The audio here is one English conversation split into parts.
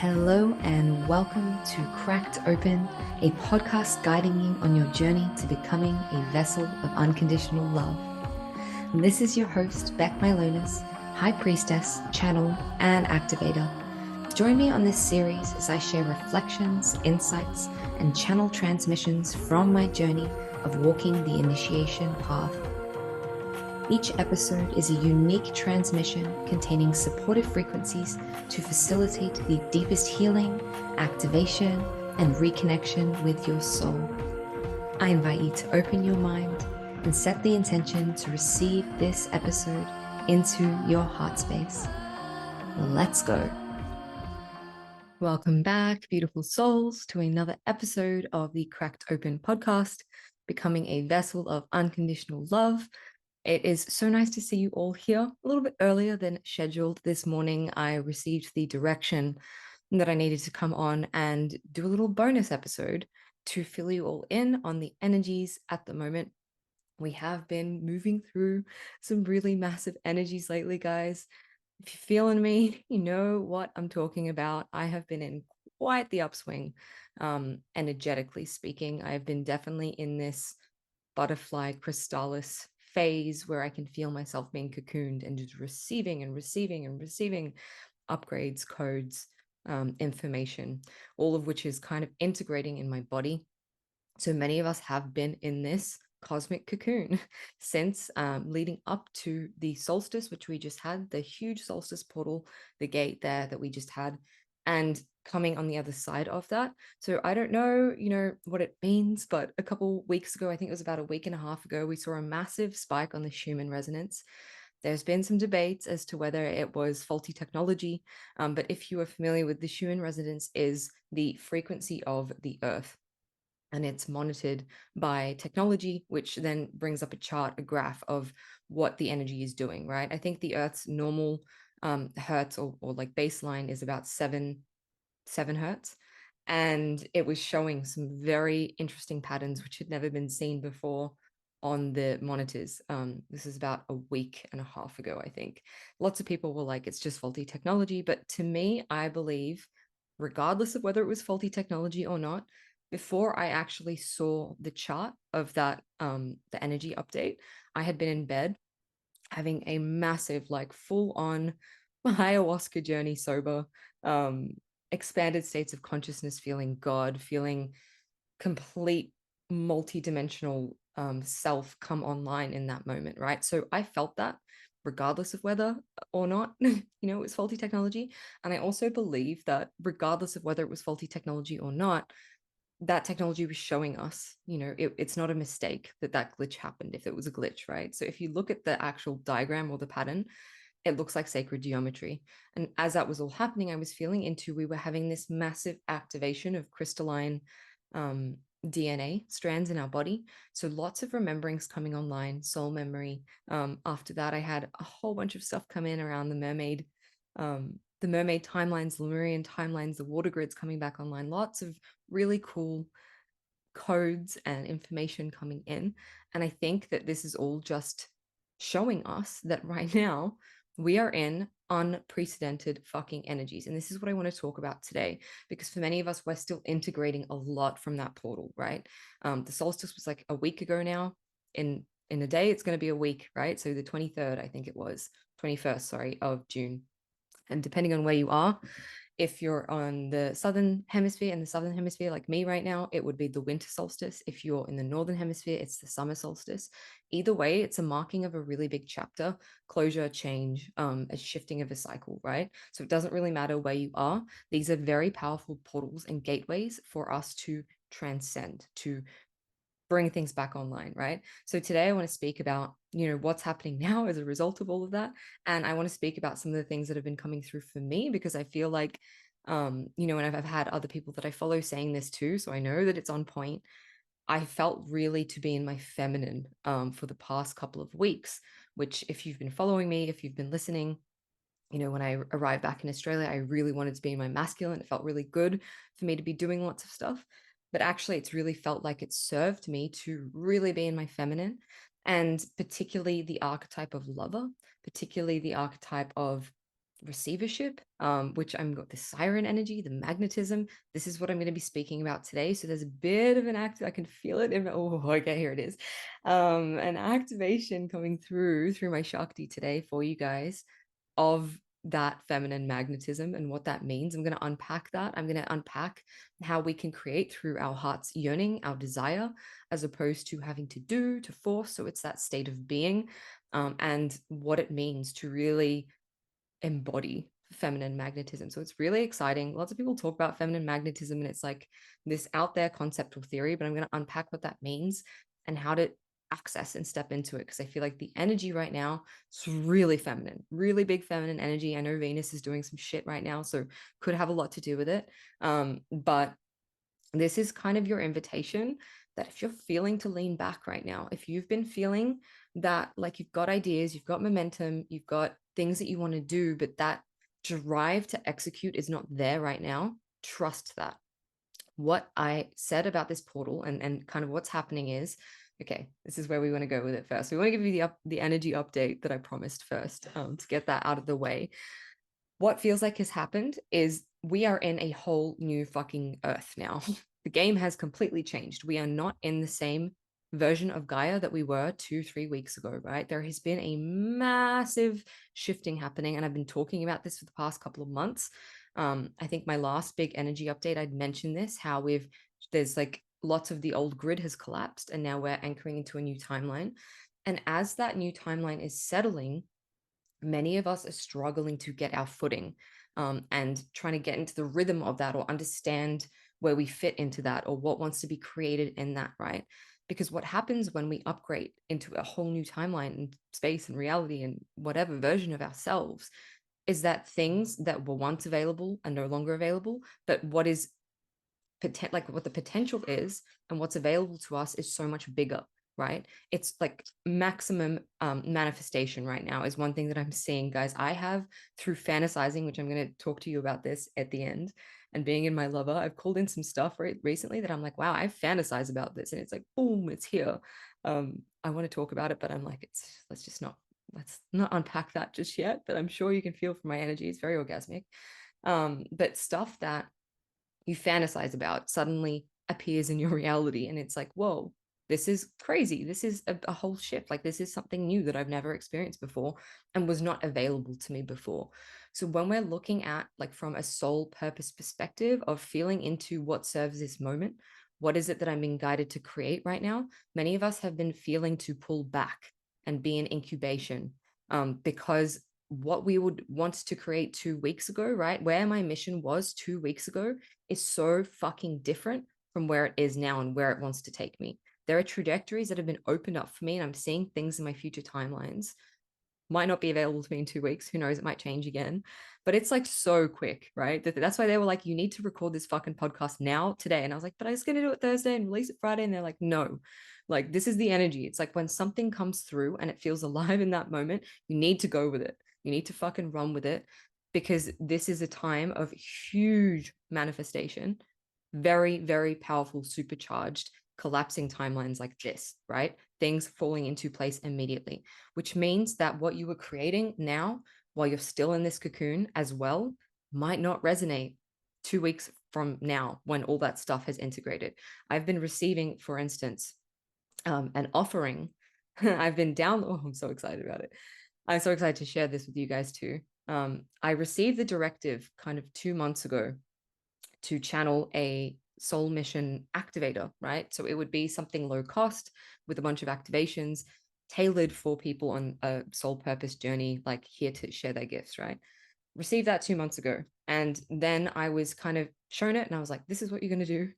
Hello and welcome to Cracked Open, a podcast guiding you on your journey to becoming a vessel of unconditional love. And this is your host, Beck Milonis, High Priestess, Channel, and Activator. Join me on this series as I share reflections, insights, and channel transmissions from my journey of walking the initiation path. Each episode is a unique transmission containing supportive frequencies to facilitate the deepest healing, activation, and reconnection with your soul. I invite you to open your mind and set the intention to receive this episode into your heart space. Let's go. Welcome back, beautiful souls, to another episode of the Cracked Open podcast, Becoming a Vessel of Unconditional Love. It is so nice to see you all here a little bit earlier than scheduled. This morning, I received the direction that I needed to come on and do a little bonus episode to fill you all in on the energies at the moment. We have been moving through some really massive energies lately, guys. If you're feeling me, you know what I'm talking about. I have been in quite the upswing, energetically speaking. I've been definitely in this butterfly chrysalis phase where I can feel myself being cocooned and just receiving upgrades, codes, information, all of which is kind of integrating in my body. So many of us have been in this cosmic cocoon since leading up to the solstice, which we just had, the huge solstice portal, the gate there that we just had, and coming on the other side of that. So I don't know, what it means, but a couple weeks ago, I think it was about a week and a half ago, we saw a massive spike on the Schumann resonance. There's been some debates as to whether it was faulty technology, but if you are familiar with the Schumann resonance, is the frequency of the Earth. And it's monitored by technology, which then brings up a chart, a graph of what the energy is doing, right? I think the Earth's normal hertz or like baseline is about seven hertz. And it was showing some very interesting patterns which had never been seen before on the monitors. This is about a week and a half ago, I think. Lots of people were like, it's just faulty technology. But to me, I believe, regardless of whether it was faulty technology or not, before I actually saw the chart of that, the energy update, I had been in bed having a massive, like full on ayahuasca journey sober, expanded states of consciousness, feeling God, feeling complete multi-dimensional self come online in that moment, right? So I felt that regardless of whether or not, it was faulty technology. And I also believe that regardless of whether it was faulty technology or not, that technology was showing us, it's not a mistake that glitch happened if it was a glitch, right? So if you look at the actual diagram or the pattern, it looks like sacred geometry. And as that was all happening, I was feeling into, we were having this massive activation of crystalline DNA strands in our body. So lots of rememberings coming online, soul memory. After that, I had a whole bunch of stuff come in around the mermaid timelines, Lemurian timelines, the water grids coming back online, lots of really cool codes and information coming in. And I think that this is all just showing us that right now we are in unprecedented fucking energies. And this is what I want to talk about today, because for many of us, we're still integrating a lot from that portal, right? The solstice was like a week ago now. In a day, it's going to be a week, right? So the 23rd, I think it was 21st, sorry, of June. And depending on where you are, if you're on the southern hemisphere, like me right now, it would be the winter solstice. If you're in the northern hemisphere, it's the summer solstice. Either way, it's a marking of a really big chapter, closure, change, a shifting of a cycle, right? So it doesn't really matter where you are. These are very powerful portals and gateways for us to transcend, to bring things back online, right? So today I want to speak about, what's happening now as a result of all of that. And I want to speak about some of the things that have been coming through for me, because I feel like, and I've had other people that I follow saying this too, so I know that it's on point. I felt really to be in my feminine for the past couple of weeks, which if you've been following me, if you've been listening, when I arrived back in Australia, I really wanted to be in my masculine. It felt really good for me to be doing lots of stuff. But actually, it's really felt like it served me to really be in my feminine, and particularly the archetype of lover, particularly the archetype of receivership, which I'm got the siren energy, the magnetism. This is what I'm going to be speaking about today. So there's a bit of an act, I can feel it in, oh, okay, here it is. An activation coming through my Shakti today for you guys of that feminine magnetism and what that means. I'm going to unpack that. I'm going to unpack how we can create through our heart's yearning, our desire, as opposed to having to do, to force. So it's that state of being, and what it means to really embody feminine magnetism. So it's really exciting. Lots of people talk about feminine magnetism and it's like this out there conceptual theory, but I'm going to unpack what that means and how to access and step into it, because I feel like the energy right now is really feminine, really big feminine energy. I know Venus is doing some shit right now, so could have a lot to do with it. But this is kind of your invitation that if you're feeling to lean back right now, if you've been feeling that like you've got ideas, you've got momentum, you've got things that you want to do, but that drive to execute is not there right now, trust that. What I said about this portal and kind of what's happening is, okay, this is where we want to go with it first. We want to give you the energy update that I promised first, to get that out of the way. What feels like has happened is we are in a whole new fucking earth now. The game has completely changed. We are not in the same version of Gaia that we were 2-3 weeks ago, right? There has been a massive shifting happening, and I've been talking about this for the past couple of months. I think my last big energy update, I'd mentioned this, how there's like lots of the old grid has collapsed, and now we're anchoring into a new timeline. And as that new timeline is settling, many of us are struggling to get our footing, and trying to get into the rhythm of that, or understand where we fit into that, or what wants to be created in that, right? Because what happens when we upgrade into a whole new timeline and space and reality and whatever version of ourselves is that things that were once available are no longer available, but what is like what the potential is and what's available to us is so much bigger, right? It's like maximum manifestation right now is one thing that I'm seeing, guys. I have, through fantasizing, which I'm going to talk to you about this at the end, and being in my lover, I've called in some stuff recently that I'm like, wow, I fantasize about this, and it's like, boom, it's here. I want to talk about it, but I'm like, let's not unpack that just yet, but I'm sure you can feel from my energy, it's very orgasmic. But stuff that you fantasize about suddenly appears in your reality, and it's like, whoa, this is crazy. This is a whole shift. Like, this is something new that I've never experienced before and was not available to me before. So when we're looking at, like, from a soul purpose perspective of feeling into what serves this moment, what is it that I'm being guided to create right now? Many of us have been feeling to pull back and be in incubation, because what we would want to create 2 weeks ago, right? Where my mission was 2 weeks ago is so fucking different from where it is now and where it wants to take me. There are trajectories that have been opened up for me, and I'm seeing things in my future timelines. Might not be available to me in 2 weeks. Who knows? It might change again. But it's like so quick, right? That's why they were like, you need to record this fucking podcast now, today. And I was like, but I was going to do it Thursday and release it Friday. And they're like, no, like, this is the energy. It's like when something comes through and it feels alive in that moment, you need to go with it. You need to fucking run with it, because this is a time of huge manifestation, very, very powerful, supercharged, collapsing timelines like this, right? Things falling into place immediately, which means that what you were creating now, while you're still in this cocoon as well, might not resonate 2 weeks from now when all that stuff has integrated. I've been receiving, for instance, an offering. I've been down. Oh, I'm so excited about it. I'm so excited to share this with you guys too. I received the directive kind of 2 months ago to channel a soul mission activator, right? So it would be something low cost with a bunch of activations tailored for people on a soul purpose journey, like here to share their gifts, right? Received that 2 months ago. And then I was kind of shown it and I was like, this is what you're going to do.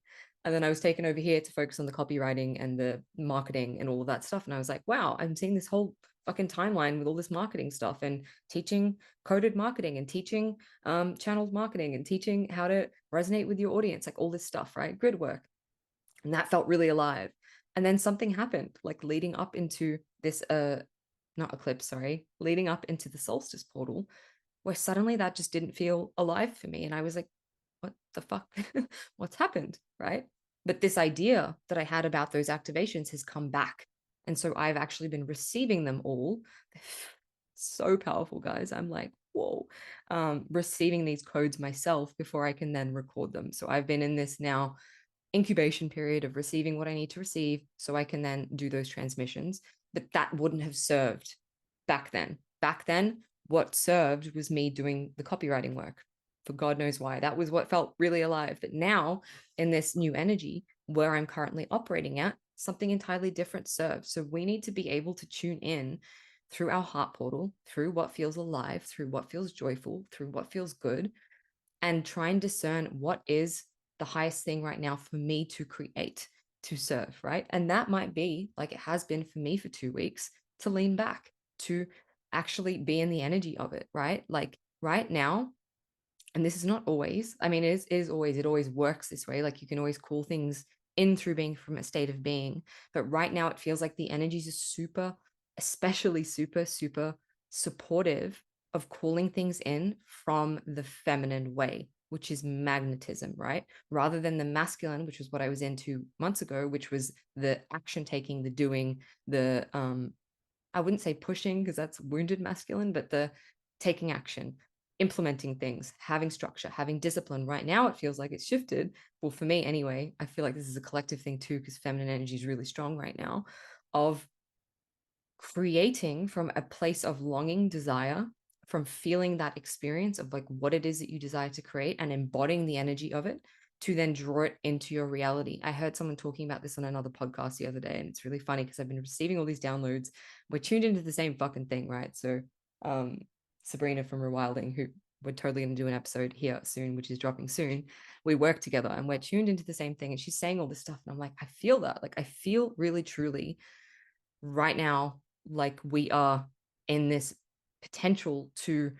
And then I was taken over here to focus on the copywriting and the marketing and all of that stuff. And I was like, wow, I'm seeing this whole fucking timeline with all this marketing stuff and teaching coded marketing and teaching channeled marketing and teaching how to resonate with your audience, like all this stuff, right? Grid work. And that felt really alive. And then something happened, like leading up into this, not eclipse, sorry, leading up into the solstice portal, where suddenly that just didn't feel alive for me. And I was like, what the fuck? What's happened? Right. But this idea that I had about those activations has come back. And so I've actually been receiving them all. So powerful, guys. I'm like, whoa, receiving these codes myself before I can then record them. So I've been in this now incubation period of receiving what I need to receive so I can then do those transmissions. But that wouldn't have served back then. Back then, what served was me doing the copywriting work for God knows why. That was what felt really alive. But now, in this new energy where I'm currently operating at, something entirely different serves. So we need to be able to tune in through our heart portal, through what feels alive, through what feels joyful, through what feels good, and try and discern what is the highest thing right now for me to create, to serve, right? And that might be, like it has been for me for 2 weeks, to lean back, to actually be in the energy of it, right? Like right now, and this is not always, I mean, it always works this way. Like you can always call things in through being from a state of being. But right now it feels like the energies are super, especially super, super supportive of calling things in from the feminine way, which is magnetism, right? Rather than the masculine, which was what I was in 2 months ago, which was the action taking, the doing, the I wouldn't say pushing because that's wounded masculine, but the taking action, implementing things, having structure, having discipline. Right now, it feels like it's shifted. Well, for me anyway, I feel like this is a collective thing too, because feminine energy is really strong right now, of creating from a place of longing, desire, from feeling that experience of like what it is that you desire to create and embodying the energy of it to then draw it into your reality. I heard someone talking about this on another podcast the other day, and it's really funny because I've been receiving all these downloads. We're tuned into the same fucking thing, right? So Sabrina from Rewilding, who we're totally going to do an episode here soon, which is dropping soon. We work together and we're tuned into the same thing. And she's saying all this stuff. And I'm like, I feel that. Like, I feel really, truly right now, like we are in this potential to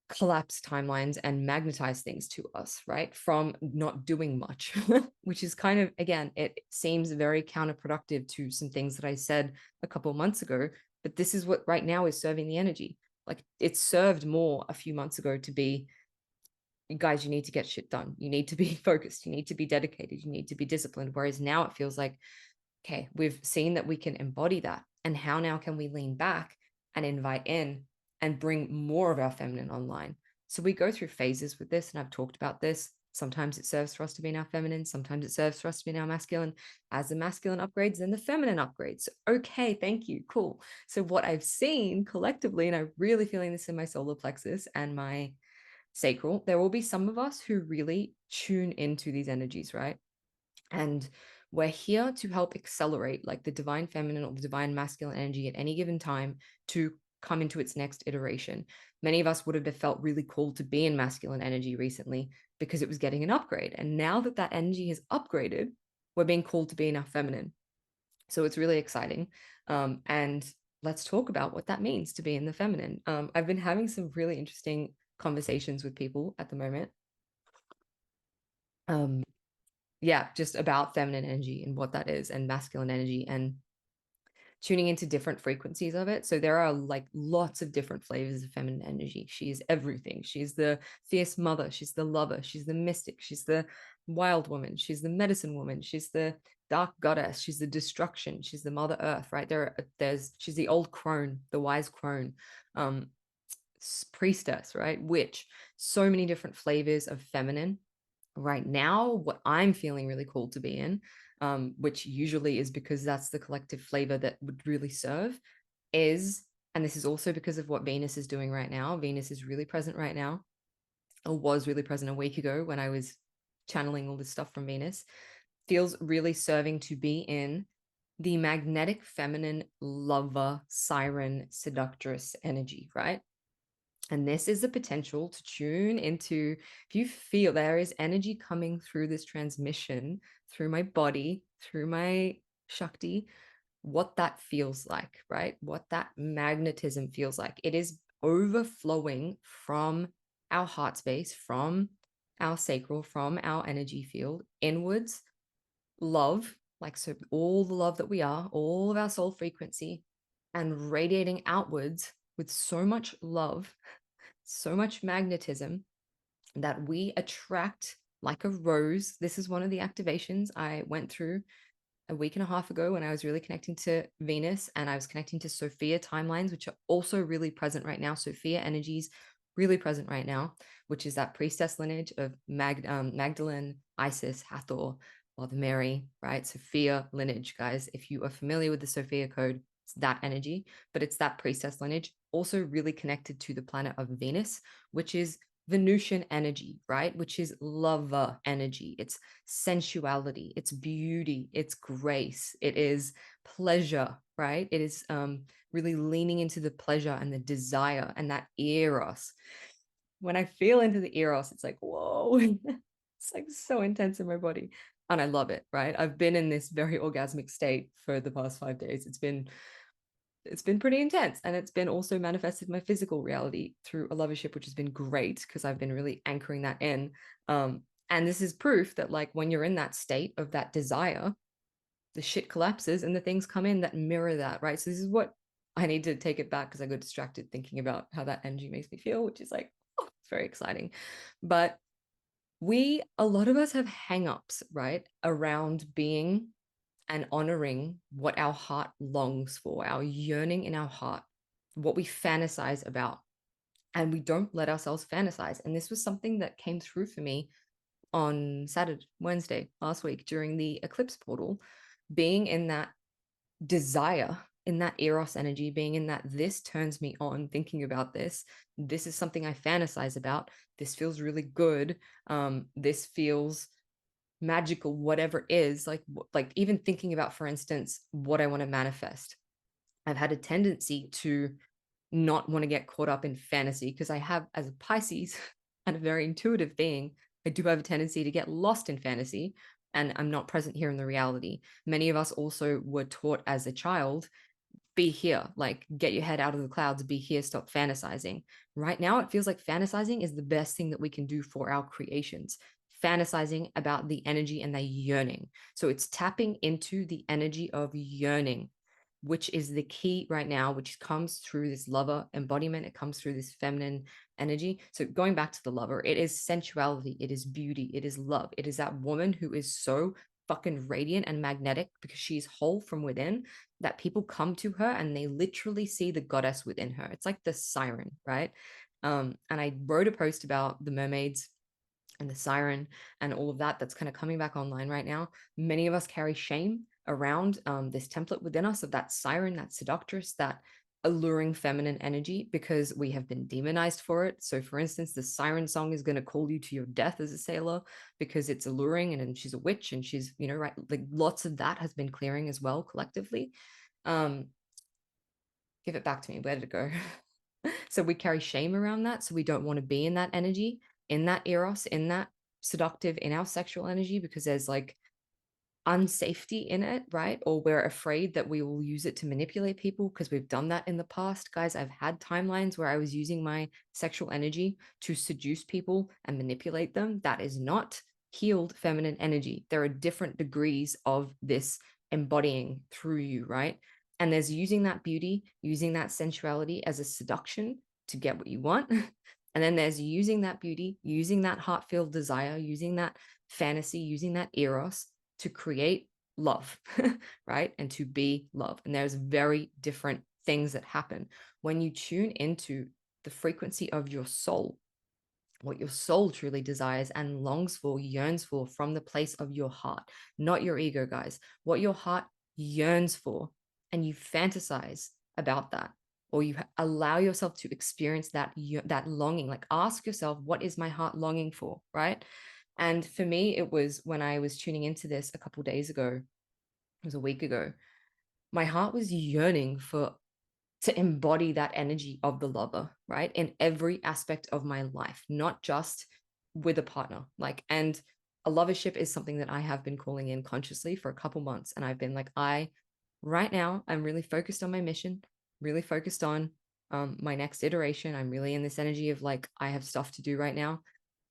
collapse timelines and magnetize things to us, right? From not doing much, which is kind of, again, it seems very counterproductive to some things that I said a couple of months ago. But this is what right now is serving the energy. Like it served more a few months ago to be, you guys, you need to get shit done. You need to be focused. You need to be dedicated. You need to be disciplined. Whereas now it feels like, okay, we've seen that we can embody that. And how now can we lean back and invite in and bring more of our feminine online? So we go through phases with this, and I've talked about this. Sometimes it serves for us to be in our feminine. Sometimes it serves for us to be in our masculine. As the masculine upgrades, then the feminine upgrades. So, okay, thank you. Cool. So what I've seen collectively, and I'm really feeling this in my solar plexus and my sacral, there will be some of us who really tune into these energies, right? And we're here to help accelerate like the divine feminine or the divine masculine energy at any given time to come into its next iteration. Many of us would have felt really cool to be in masculine energy recently because it was getting an upgrade. And now that that energy has upgraded, we're being called to be in our feminine. So it's really exciting. And let's talk about what that means to be in the feminine. I've been having some really interesting conversations with people at the moment. Yeah, just about feminine energy and what that is, and masculine energy, and tuning into different frequencies of it. So there are like lots of different flavors of feminine energy. She is everything. She's the fierce mother. She's the lover. She's the mystic. She's the wild woman. She's the medicine woman. She's the dark goddess. She's the destruction. She's the mother earth, right? She's the old crone, the wise crone, priestess, right? Witch. So many different flavors of feminine. Right now, what I'm feeling really cool to be in, which usually is because that's the collective flavor that would really serve, is, and this is also because of what Venus is doing right now. Venus is really present right now, or was really present a week ago when I was channeling all this stuff from Venus. Feels really serving to be in the magnetic feminine lover, siren, seductress energy, right? And this is the potential to tune into, if you feel there is energy coming through this transmission, through my body, through my Shakti, what that feels like, right? What that magnetism feels like. It is overflowing from our heart space, from our sacral, from our energy field inwards, love, like so all the love that we are, all of our soul frequency, and radiating outwards with so much love, so much magnetism that we attract like a rose. This is one of the activations I went through a week and a half ago when I was really connecting to Venus, and I was connecting to Sophia timelines, which are also really present right now. Sophia energies really present right now, which is that priestess lineage of Magdalene, Isis, Hathor, Mother Mary, right? Sophia lineage, guys. If you are familiar with the Sophia code, it's that energy, but it's that priestess lineage, also really connected to the planet of Venus, which is Venusian energy, right? Which is lover energy. It's sensuality, it's beauty, it's grace, it is pleasure, right? It is really leaning into the pleasure and the desire and that eros. When I feel into the eros, it's like, whoa, it's like so intense in my body. And I love it, right? I've been in this very orgasmic state for the past 5 days. It's been pretty intense, and it's been also manifested my physical reality through a lovership, which has been great because I've been really anchoring that in. And this is proof that, like, when you're in that state of that desire, the shit collapses and the things come in that mirror that, right? So this is what I need to take it back because I got distracted thinking about how that energy makes me feel, which is like, oh, it's very exciting. But a lot of us have hang-ups, right, around being and honoring what our heart longs for, our yearning in our heart, what we fantasize about. And we don't let ourselves fantasize. And this was something that came through for me on Wednesday last week during the eclipse portal, being in that desire, in that eros energy, being in that this turns me on, thinking about this is something I fantasize about, this feels really good, this feels magical, whatever it is, like even thinking about, for instance, what I want to manifest. I've had a tendency to not want to get caught up in fantasy because I have, as a Pisces and a very intuitive being, I do have a tendency to get lost in fantasy and I'm not present here in the reality. Many of us also were taught as a child, be here, like get your head out of the clouds, be here, stop fantasizing. Right now, it feels like fantasizing is the best thing that we can do for our creations. Fantasizing about the energy and the yearning. So it's tapping into the energy of yearning, which is the key right now, which comes through this lover embodiment. It comes through this feminine energy. So going back to the lover, it is sensuality, it is beauty, it is love. It is that woman who is so fucking radiant and magnetic because she's whole from within, that people come to her and they literally see the goddess within her. It's like the siren, right? And I wrote a post about the mermaids and the siren and all of that that's kind of coming back online right now. Many of us carry shame around this template within us of that siren, that seductress, that alluring feminine energy, because we have been demonized for it. So for instance, the siren song is going to call you to your death as a sailor because it's alluring, and she's a witch, and she's, you know, right, like lots of that has been clearing as well collectively. Give it back to me, where did it go? So we carry shame around that, so we don't want to be in that energy, in that eros, in that seductive, in our sexual energy, because there's like unsafety in it, right? Or we're afraid that we will use it to manipulate people because we've done that in the past. Guys, I've had timelines where I was using my sexual energy to seduce people and manipulate them. That is not healed feminine energy. There are different degrees of this embodying through you, right? And there's using that beauty, using that sensuality as a seduction to get what you want. And then there's using that beauty, using that heart-filled desire, using that fantasy, using that eros to create love, right? And to be love. And there's very different things that happen when you tune into the frequency of your soul, what your soul truly desires and longs for, yearns for from the place of your heart, not your ego, guys. What your heart yearns for, and you fantasize about that, or you allow yourself to experience that longing. Like, ask yourself, what is my heart longing for, right? And for me, it was when I was tuning into this a couple days ago, it was a week ago, my heart was yearning to embody that energy of the lover, right? In every aspect of my life, not just with a partner. Like, and a lovership is something that I have been calling in consciously for a couple months. And I've been like, right now, I'm really focused on my mission, really focused on my next iteration. I'm really in this energy of like, I have stuff to do right now.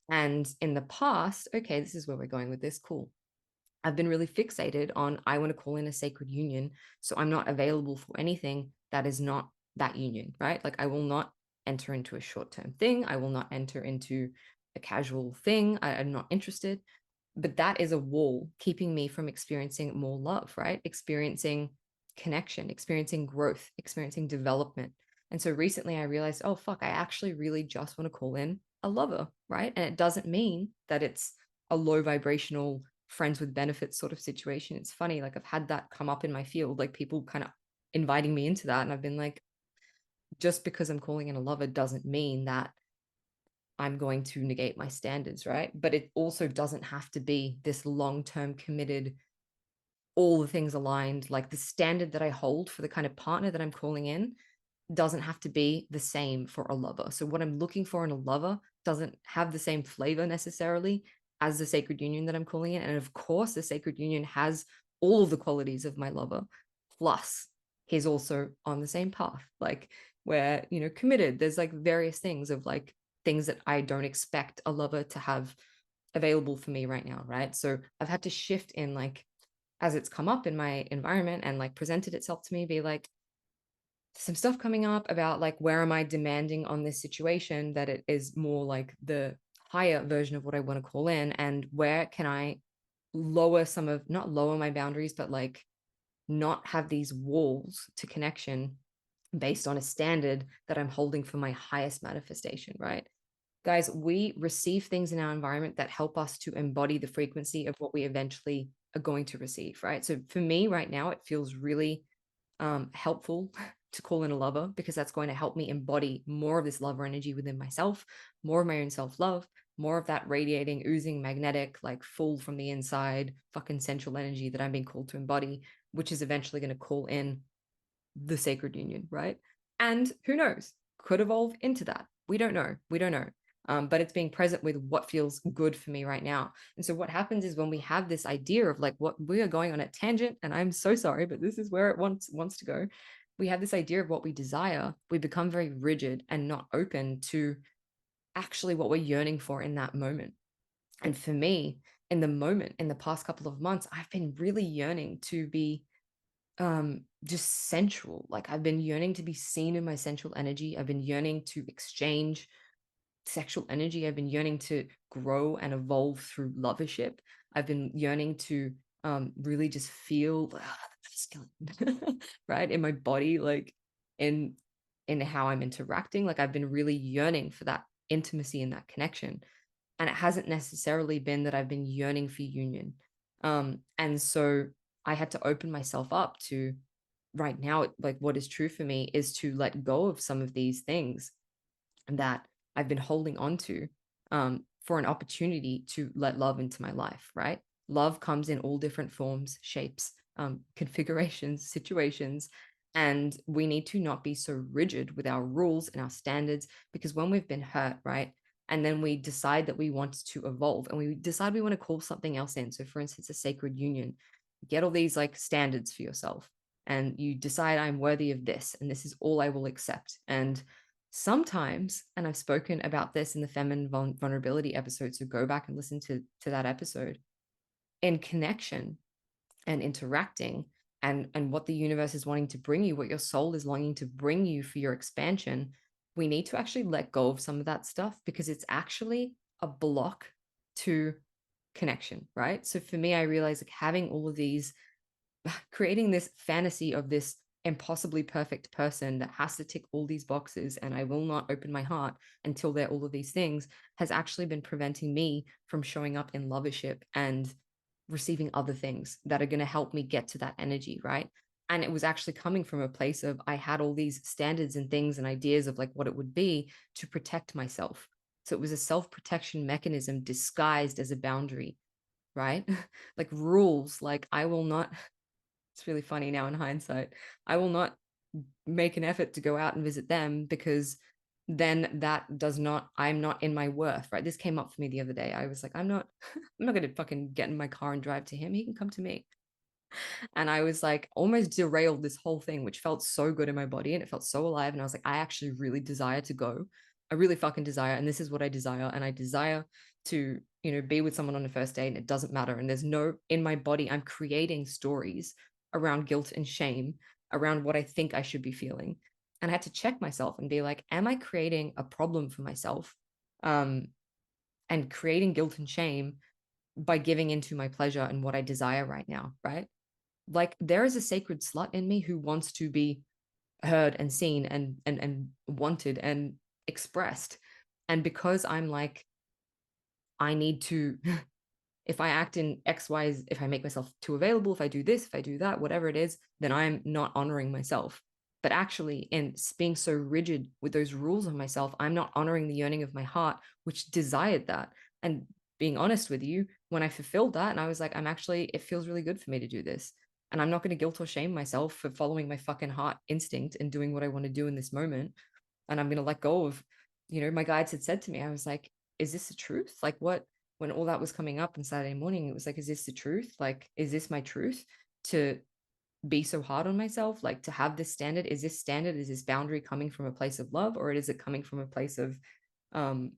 And in the past, okay, this is where we're going with this. Cool. I've been really fixated on, I want to call in a sacred union. So I'm not available for anything that is not that union, right? Like, I will not enter into a short-term thing. I will not enter into a casual thing. I'm not interested. But that is a wall keeping me from experiencing more love, right? Experiencing connection, experiencing growth, experiencing development. And so recently I realized, oh, fuck, I actually really just want to call in a lover, right? And it doesn't mean that it's a low vibrational friends with benefits sort of situation. It's funny, like I've had that come up in my field, like people kind of inviting me into that. And I've been like, just because I'm calling in a lover doesn't mean that I'm going to negate my standards, right? But it also doesn't have to be this long term committed, all the things aligned. Like the standard that I hold for the kind of partner that I'm calling in doesn't have to be the same for a lover. So, what I'm looking for in a lover doesn't have the same flavor necessarily as the sacred union that I'm calling in. And of course, the sacred union has all of the qualities of my lover, plus he's also on the same path. Like, we're, committed. There's like various things of like things that I don't expect a lover to have available for me right now, right? So I've had to shift in like as it's come up in my environment and like presented itself to me, be like some stuff coming up about like where am I demanding on this situation that it is more like the higher version of what I want to call in, and where can I lower some of, not lower my boundaries, but like not have these walls to connection based on a standard that I'm holding for my highest manifestation, right? Guys, we receive things in our environment that help us to embody the frequency of what we eventually are going to receive, right? So for me right now, it feels really helpful to call in a lover, because that's going to help me embody more of this lover energy within myself, more of my own self-love, more of that radiating, oozing, magnetic, like full from the inside, fucking central energy that I'm being called to embody, which is eventually going to call in the sacred union, right? And who knows, could evolve into that. We don't know. We don't know. But it's being present with what feels good for me right now. And so what happens is when we have this idea of like what we are going on a tangent, and I'm so sorry, but this is where it wants to go. We have this idea of what we desire. We become very rigid and not open to actually what we're yearning for in that moment. And for me, in the moment, in the past couple of months, I've been really yearning to be just sensual. Like I've been yearning to be seen in my sensual energy. I've been yearning to exchange sexual energy. I've been yearning to grow and evolve through lovership. I've been yearning to really just feel right in my body, like in how I'm interacting. Like I've been really yearning for that intimacy and that connection. And it hasn't necessarily been that I've been yearning for union. And so I had to open myself up to, right now, like what is true for me is to let go of some of these things that I've been holding on to, for an opportunity to let love into my life, right? Love comes in all different forms, shapes, configurations, situations. And we need to not be so rigid with our rules and our standards, because when we've been hurt, right? And then we decide that we want to evolve and we decide we want to call something else in. So, for instance, a sacred union, get all these like standards for yourself, and you decide I'm worthy of this, and this is all I will accept. And sometimes, and I've spoken about this in the feminine vulnerability episode, so go back and listen to that episode, in connection and interacting, and what the universe is wanting to bring you, what your soul is longing to bring you for your expansion, we need to actually let go of some of that stuff, because it's actually a block to connection, right? So for me, I realized like having all of these, creating this fantasy of this impossibly perfect person that has to tick all these boxes, and I will not open my heart until they're all of these things, has actually been preventing me from showing up in lovership and receiving other things that are going to help me get to that energy, right? And it was actually coming from a place of I had all these standards and things and ideas of like what it would be to protect myself. So it was a self-protection mechanism disguised as a boundary, right? Like rules, like I will not, it's really funny now in hindsight, I will not make an effort to go out and visit them, because then that does not, I'm not in my worth, right? This came up for me the other day. I was like, I'm not gonna fucking get in my car and drive to him. He can come to me. And I was like, almost derailed this whole thing, which felt so good in my body and it felt so alive. And I was like, I actually really desire to go. I really fucking desire. And this is what I desire. And I desire to, be with someone on a first date, and it doesn't matter. And there's no, in my body, I'm creating stories around guilt and shame, around what I think I should be feeling. And I had to check myself and be like, am I creating a problem for myself? And creating guilt and shame by giving into my pleasure and what I desire right now, right? Like there is a sacred slut in me who wants to be heard and seen and wanted and expressed. And because I'm like, I need to, if I act in X, Y, if I make myself too available, if I do this, if I do that, whatever it is, then I'm not honoring myself. But actually, in being so rigid with those rules of myself, I'm not honoring the yearning of my heart, which desired that. And being honest with you, when I fulfilled that, and I was like, I'm actually, it feels really good for me to do this. And I'm not going to guilt or shame myself for following my fucking heart instinct and doing what I want to do in this moment. And I'm going to let go of, my guides had said to me, I was like, is this the truth? Like, what, when all that was coming up on Saturday morning, it was like, is this the truth? Like, is this my truth to be so hard on myself? Like, to have this standard? Is this standard? Is this boundary coming from a place of love, or is it coming from a place of um,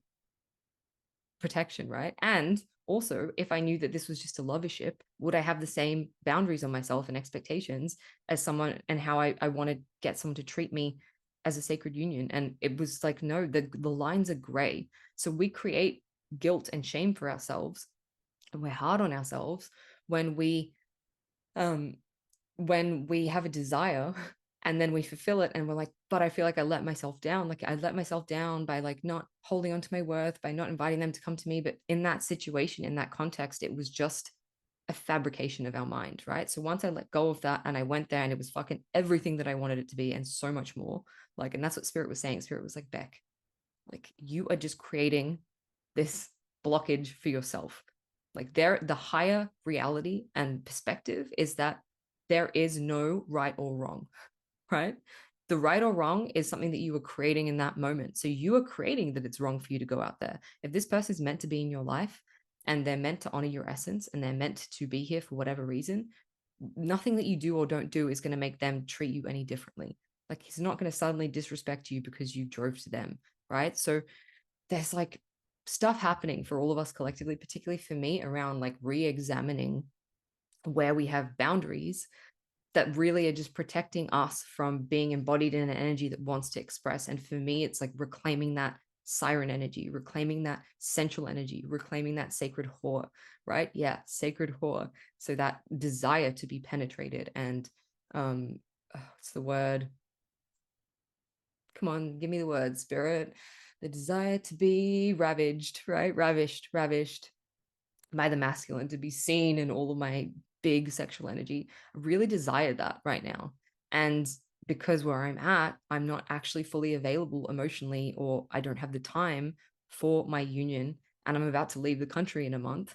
protection, right? And also, if I knew that this was just a lovership, would I have the same boundaries on myself and expectations as someone, and how I want to get someone to treat me as a sacred union? And it was like, no, the lines are gray. So we create guilt and shame for ourselves, and we're hard on ourselves when um we have a desire and then we fulfill it and we're like, but I feel like I let myself down. Like I let myself down by like not holding on to my worth, by not inviting them to come to me. But in that situation, in that context, it was just a fabrication of our mind, right? So once I let go of that and I went there and it was fucking everything that I wanted it to be and so much more, like, and that's what Spirit was saying. Spirit was like, Beck, like you are just creating this blockage for yourself. Like the higher reality and perspective is that there is no right or wrong, right? The right or wrong is something that you were creating in that moment. So you are creating that it's wrong for you to go out there. If this person is meant to be in your life and they're meant to honor your essence and they're meant to be here for whatever reason, nothing that you do or don't do is going to make them treat you any differently. Like he's not going to suddenly disrespect you because you drove to them, right? So there's like stuff happening for all of us collectively, particularly for me, around like re-examining where we have boundaries that really are just protecting us from being embodied in an energy that wants to express. And for me, it's like reclaiming that siren energy, reclaiming that sensual energy, reclaiming that sacred whore, right? Yeah, sacred whore. So that desire to be penetrated and what's the word? Come on, give me the word, Spirit. The desire to be ravaged, right? Ravished by the masculine, to be seen in all of my big sexual energy. I really desire that right now. And because where I'm at, I'm not actually fully available emotionally, or I don't have the time for my union, and I'm about to leave the country in a month.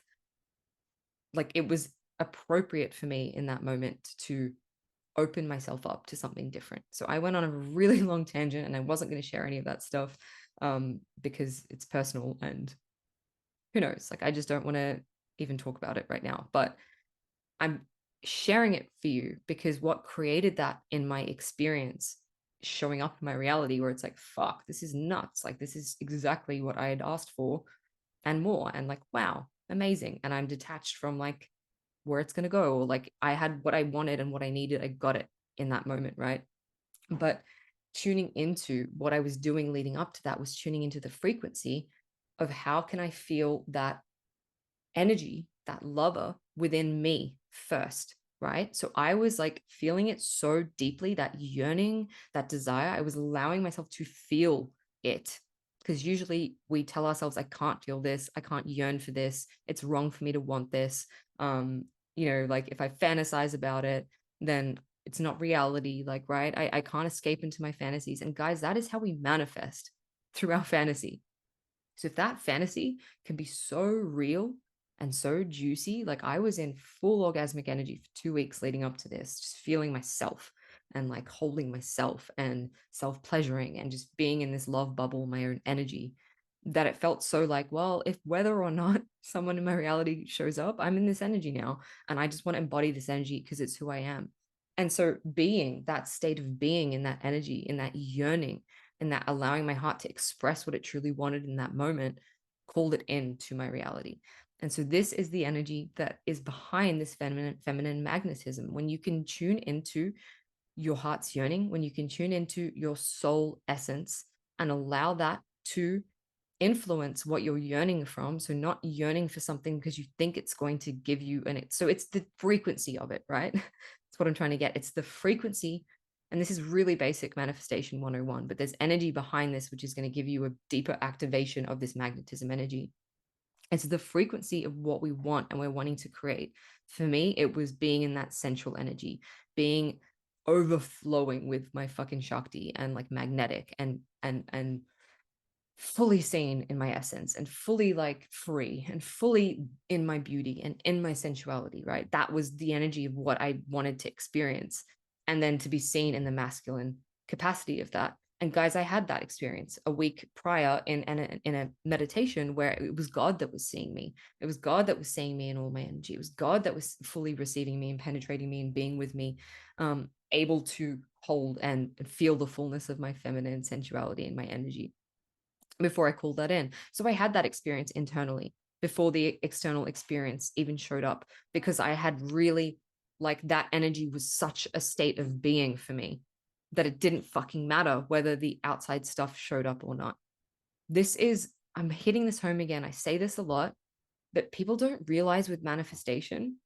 Like it was appropriate for me in that moment to open myself up to something different. So I went on a really long tangent and I wasn't going to share any of that stuff because it's personal and who knows, like I just don't want to even talk about it right now. But I'm sharing it for you because what created that in my experience showing up in my reality, where it's like, fuck, this is nuts. Like this is exactly what I had asked for and more. And like, wow, amazing. And I'm detached from like where it's going to go. Or like I had what I wanted and what I needed. I got it in that moment. Right. But tuning into what I was doing leading up to that was tuning into the frequency of how can I feel that energy, that lover within me first, right? So I was like feeling it so deeply, that yearning, that desire. I was allowing myself to feel it, because usually we tell ourselves, I can't feel this, I can't yearn for this, it's wrong for me to want this. Like if I fantasize about it, then it's not reality, like, right? I can't escape into my fantasies. And guys, that is how we manifest, through our fantasy. So if that fantasy can be so real and so juicy, like I was in full orgasmic energy for 2 weeks leading up to this, just feeling myself and like holding myself and self-pleasuring and just being in this love bubble, my own energy, that it felt so like, well, if whether or not someone in my reality shows up, I'm in this energy now. And I just want to embody this energy because it's who I am. And so being that state of being in that energy, in that yearning, and that allowing my heart to express what it truly wanted in that moment, called it into my reality. And so this is the energy that is behind this feminine magnetism. When you can tune into your heart's yearning, when you can tune into your soul essence and allow that to influence what you're yearning from. So not yearning for something because you think it's going to give you so it's the frequency of it, right? That's what I'm trying to get. It's the frequency. And this is really basic manifestation 101, but there's energy behind this, which is going to give you a deeper activation of this magnetism energy. It's the frequency of what we want and we're wanting to create. For me, it was being in that central energy, being overflowing with my fucking Shakti and like magnetic and fully seen in my essence and fully like free and fully in my beauty and in my sensuality, right? That was the energy of what I wanted to experience. And then to be seen in the masculine capacity of that. And guys, I had that experience a week prior in a meditation where it was God that was seeing me. It was God that was seeing me in all my energy. It was God that was fully receiving me and penetrating me and being with me, able to hold and feel the fullness of my feminine sensuality and my energy before I called that in. So I had that experience internally before the external experience even showed up, because I had really, like, that energy was such a state of being for me that it didn't fucking matter whether the outside stuff showed up or not. I'm hitting this home again. I say this a lot, but people don't realize with manifestation,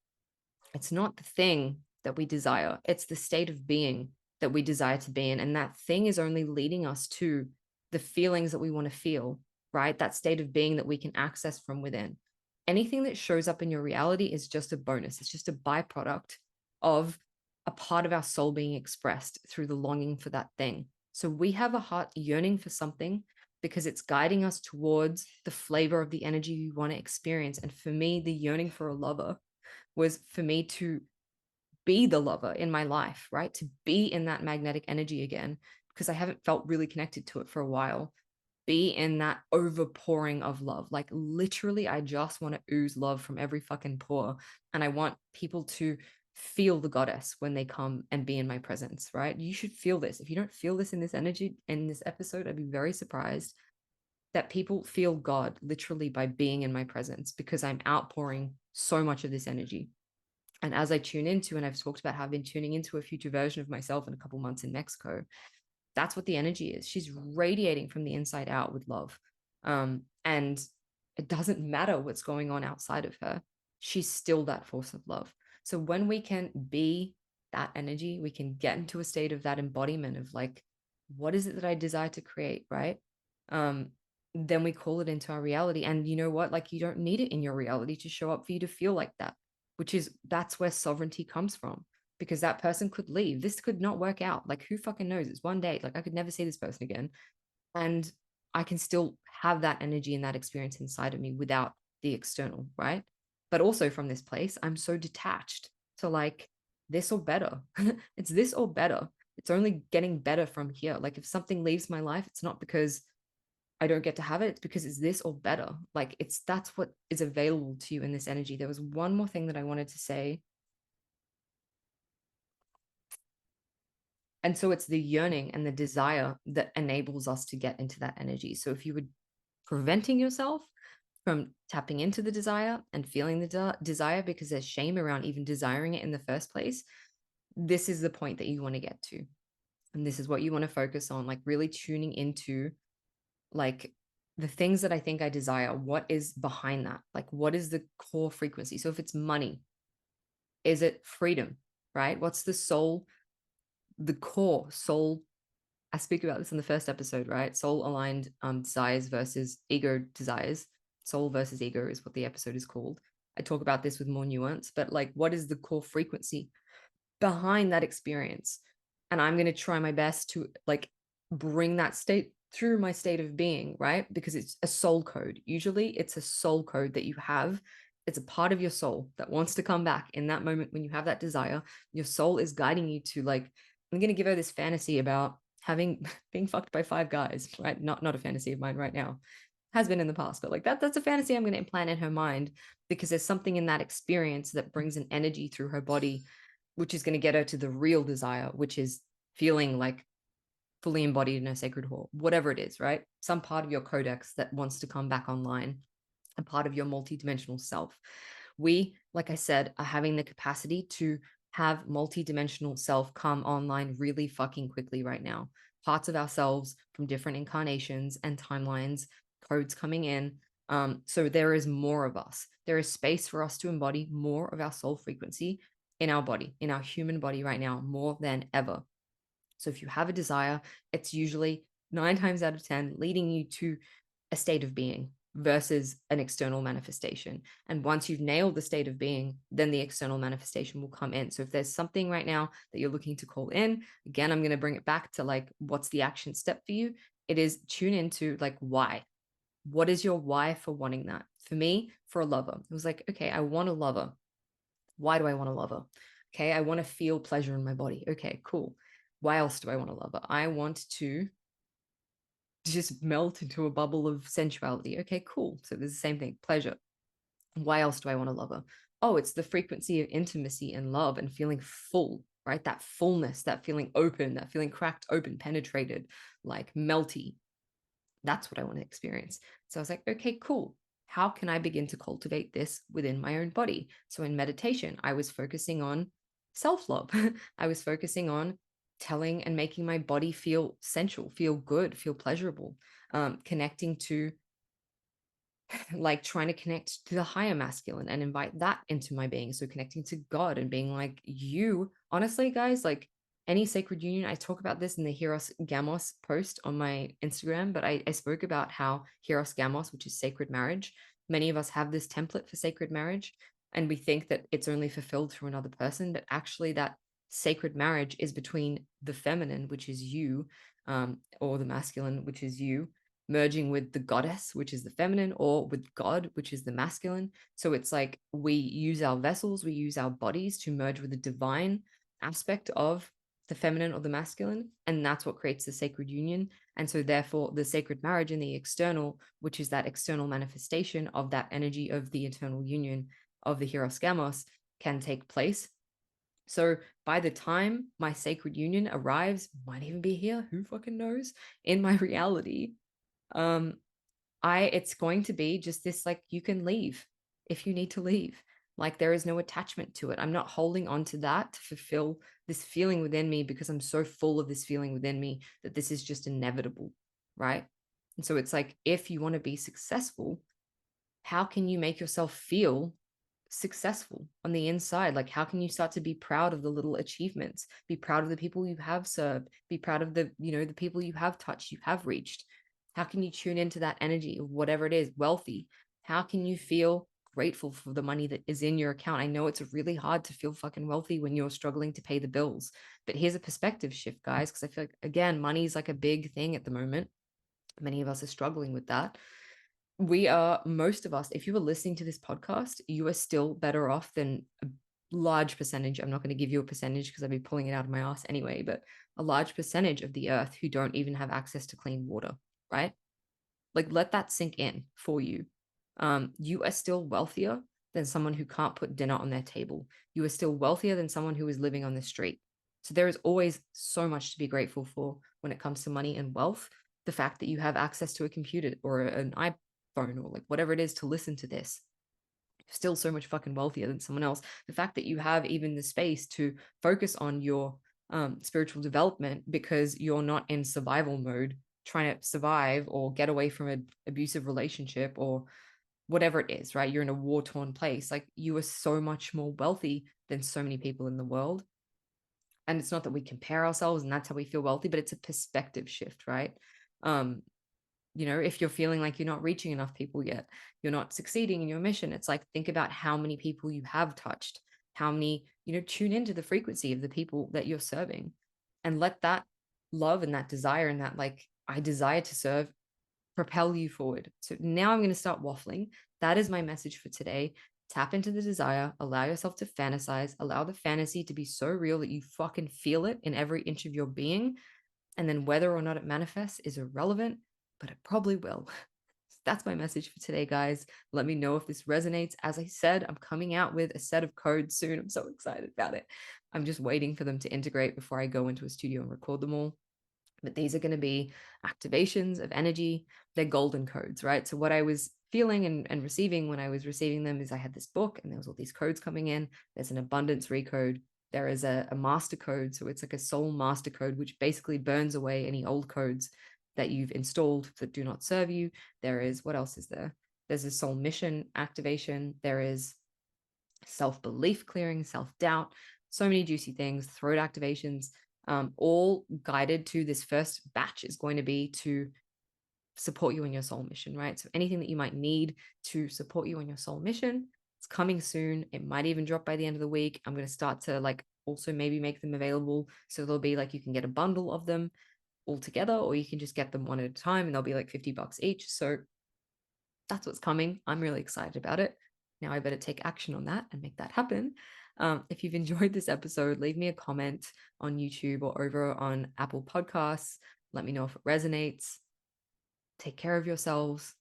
it's not the thing that we desire, it's the state of being that we desire to be in. And that thing is only leading us to the feelings that we want to feel, right? That state of being that we can access from within. Anything that shows up in your reality is just a bonus. It's just a byproduct of a part of our soul being expressed through the longing for that thing. So we have a heart yearning for something because it's guiding us towards the flavor of the energy you want to experience. And for me, the yearning for a lover was for me to be the lover in my life, right? To be in that magnetic energy again, because I haven't felt really connected to it for a while. Be in that overpouring of love. Like literally, I just want to ooze love from every fucking pore. And I want people to feel the goddess when they come and be in my presence, right? You should feel this. If you don't feel this in this energy, in this episode, I'd be very surprised that people feel God literally by being in my presence, because I'm outpouring so much of this energy. And as I tune into, and I've talked about how I've been tuning into a future version of myself in a couple months in Mexico, that's what the energy is. She's radiating from the inside out with love. And it doesn't matter what's going on outside of her. She's still that force of love. So when we can be that energy, we can get into a state of that embodiment of like, what is it that I desire to create, right? Then we call it into our reality. And you know what? Like, you don't need it in your reality to show up for you to feel like that, that's where sovereignty comes from, because that person could leave. This could not work out. Like, who fucking knows? It's one day. Like, I could never see this person again. And I can still have that energy and that experience inside of me without the external, right? But also from this place, I'm so detached to like this or better. It's this or better. It's only getting better from here. Like, if something leaves my life, it's not because I don't get to have it. It's because it's this or better. Like, that's what is available to you in this energy. There was one more thing that I wanted to say. And so it's the yearning and the desire that enables us to get into that energy. So if you were preventing yourself from tapping into the desire and feeling the desire because there's shame around even desiring it in the first place, this is the point that you want to get to. And this is what you want to focus on, like really tuning into like the things that I think I desire. What is behind that? Like, what is the core frequency? So if it's money, is it freedom, right? What's the core soul? I speak about this in the first episode, right? Soul aligned desires versus ego desires. Soul versus ego is what the episode is called. I talk about this with more nuance, but like, what is the core frequency behind that experience? And I'm going to try my best to like bring that state through my state of being, right? Because it's a soul code. Usually it's a soul code that you have. It's a part of your soul that wants to come back in that moment when you have that desire. Your soul is guiding you to like, I'm going to give her this fantasy about having being fucked by 5 guys, right? Not a fantasy of mine right now. Has been in the past, but like that's a fantasy I'm going to implant in her mind, because there's something in that experience that brings an energy through her body, which is going to get her to the real desire, which is feeling like fully embodied in a sacred hall, whatever it is, right? Some part of your codex that wants to come back online, a part of your multidimensional self. We, like I said, are having the capacity to have multidimensional self come online really fucking quickly right now. Parts of ourselves from different incarnations and timelines codes coming in. So there is more of us. There is space for us to embody more of our soul frequency in our body, in our human body right now, more than ever. So if you have a desire, it's usually 9 times out of 10 leading you to a state of being versus an external manifestation. And once you've nailed the state of being, then the external manifestation will come in. So if there's something right now that you're looking to call in, again, I'm going to bring it back to like, what's the action step for you? It is tune into like, why? What is your why for wanting that? For me, for a lover, it was like, okay, I want a lover. Why do I want a lover? Okay, I want to feel pleasure in my body. Okay, cool. Why else do I want a lover? I want to just melt into a bubble of sensuality. Okay, cool. So there's the same thing, pleasure. Why else do I want a lover? Oh, it's the frequency of intimacy and love and feeling full, right? That fullness, that feeling open, that feeling cracked open, penetrated, like melty. That's what I want to experience. So I was like, okay, cool. How can I begin to cultivate this within my own body? So in meditation, I was focusing on self love. I was focusing on telling and making my body feel sensual, feel good, feel pleasurable, connecting to like trying to connect to the higher masculine and invite that into my being. So connecting to God and being like, you, honestly, guys, like any sacred union, I talk about this in the Hieros Gamos post on my Instagram, but I spoke about how Hieros Gamos, which is sacred marriage, many of us have this template for sacred marriage. And we think that it's only fulfilled through another person, but actually that sacred marriage is between the feminine, which is you, or the masculine, which is you, merging with the goddess, which is the feminine, or with God, which is the masculine. So it's like we use our vessels, we use our bodies to merge with the divine aspect of the feminine or the masculine. And that's what creates the sacred union. And so, therefore, the sacred marriage in the external, which is that external manifestation of that energy of the eternal union of the Hieros Gamos, can take place. So by the time my sacred union arrives, might even be here, who fucking knows, in my reality, um it's going to be just this, like, you can leave if you need to leave. Like, there is no attachment to it. I'm not holding on to that to fulfill this feeling within me because I'm so full of this feeling within me that this is just inevitable, right? And so it's like, if you want to be successful, how can you make yourself feel successful on the inside? Like, how can you start to be proud of the little achievements, be proud of the people you have served, be proud of the, the people you have touched, you have reached? How can you tune into that energy of whatever it is, wealthy? How can you feel grateful for the money that is in your account? I know it's really hard to feel fucking wealthy when you're struggling to pay the bills, but here's a perspective shift, guys, because I feel like, again, money is like a big thing at the moment. Many of us are struggling with that. Most of us, if you were listening to this podcast, you are still better off than a large percentage. I'm not going to give you a percentage because I'd be pulling it out of my ass anyway, but a large percentage of the earth who don't even have access to clean water, right? Like, let that sink in for you. You are still wealthier than someone who can't put dinner on their table. You are still wealthier than someone who is living on the street. So there is always so much to be grateful for when it comes to money and wealth. The fact that you have access to a computer or an iPhone or like whatever it is to listen to this, you're still so much fucking wealthier than someone else. The fact that you have even the space to focus on your spiritual development because you're not in survival mode, trying to survive or get away from an abusive relationship or whatever it is, right? You're in a war-torn place. Like, you are so much more wealthy than so many people in the world. And it's not that we compare ourselves and that's how we feel wealthy, but it's a perspective shift, right? um if you're feeling like you're not reaching enough people yet, you're not succeeding in your mission, it's like, think about how many people you have touched, how many, tune into the frequency of the people that you're serving, and let that love and that desire and that, like, I desire to serve, propel you forward. So now I'm going to start waffling. That is my message for today. Tap into the desire, allow yourself to fantasize, allow the fantasy to be so real that you fucking feel it in every inch of your being. And then whether or not it manifests is irrelevant, but it probably will. That's my message for today, guys. Let me know if this resonates. As I said, I'm coming out with a set of codes soon. I'm so excited about it. I'm just waiting for them to integrate before I go into a studio and record them all. But these are going to be activations of energy. They're golden codes, right? So what I was feeling and receiving when I was receiving them is I had this book and there was all these codes coming in. There's an abundance recode. There is a master code. So it's like a soul master code, which basically burns away any old codes that you've installed that do not serve you. There is, what else is there? There's a soul mission activation. There is self-belief clearing, self-doubt, so many juicy things, throat activations, all guided to this first batch is going to be to support you in your soul mission, right? So anything that you might need to support you in your soul mission, it's coming soon. It might even drop by the end of the week. I'm going to start to like also maybe make them available. So there'll be like, you can get a bundle of them all together, or you can just get them one at a time and they'll be like $50 each. So that's what's coming. I'm really excited about it. Now I better take action on that and make that happen. If you've enjoyed this episode, leave me a comment on YouTube or over on Apple Podcasts. Let me know if it resonates. Take care of yourselves,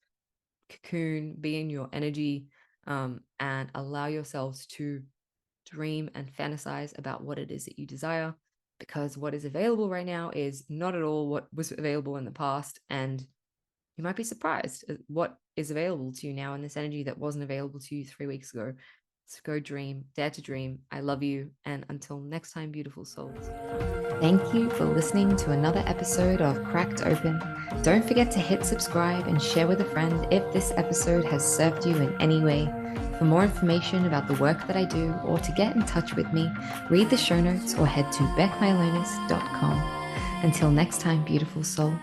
cocoon, be in your energy, and allow yourselves to dream and fantasize about what it is that you desire, because what is available right now is not at all what was available in the past. And you might be surprised at what is available to you now in this energy that wasn't available to you 3 weeks ago. So go dream, dare to dream. I love you. And until next time, beautiful souls. Thank you for listening to another episode of Cracked Open. Don't forget to hit subscribe and share with a friend if this episode has served you in any way. For more information about the work that I do or to get in touch with me, read the show notes or head to beckmylonis.com. Until next time, beautiful soul.